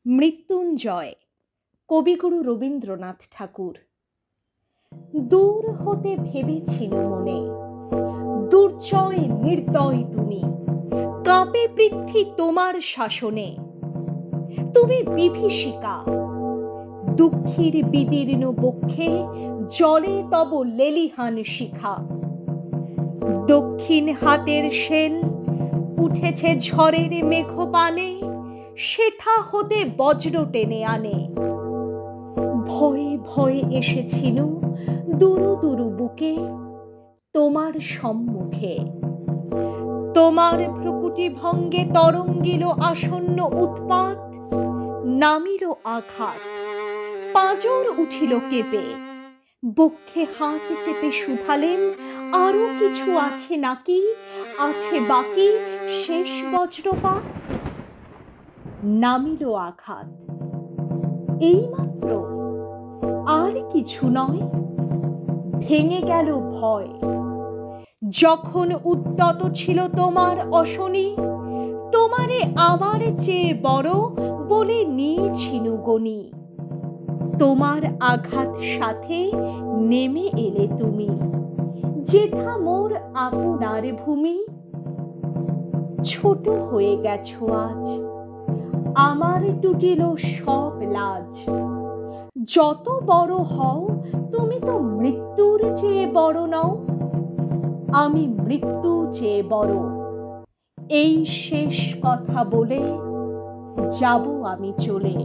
মৃত্যুঞ্জয় কবিগুরু রবীন্দ্রনাথ ঠাকুর। দূর হতে ভেবেছিল মনে, দুর্জয় নির্দয় তুমি, কাঁপে পৃথ্বী তোমার শাসনে। তুমি বিভীষিকা, দুঃখীর বিদীর্ণ বক্ষে জলে তব লেলিহান শিখা। দক্ষিণ হাতের শেল উঠেছে ঝড়ের মেঘপানে, সেথা হতে বজ্র টেনে আনে। ভয়ে ভয়ে এসেছিল দুরু দুরু বুকে তোমার সম্মুখে। তোমার ভ্রুকুটি ভঙ্গে তরঙ্গিল আসন্ন উৎপাত, নামিল আঘাত, পাঁজর উঠিল কেঁপে। বক্ষে হাত চেপে শুধালেম, আরো কিছু আছে নাকি, আছে বাকি শেষ বজ্রপাত। নামিল আঘাত, এইমাত্র, আর কিছু নয়। ভেঙে গেল ভয়, যখন উদ্যত ছিল তোমার অশনি। তোমারে আমার চেয়ে বড় বলে নিয়েছিল গনি। তোমার আঘাত সাথে নেমে এলে তুমি, যেথা মোর আপনার ভূমি। ছোট হয়ে গেছো আজ, আমার টুটিল সব লাজ। যত বড় হও তুমি তো মৃত্যুর চেয়ে বড় নও। আমি মৃত্যু চেয়ে বড়, এই শেষ কথা বলে যাব আমি চলে।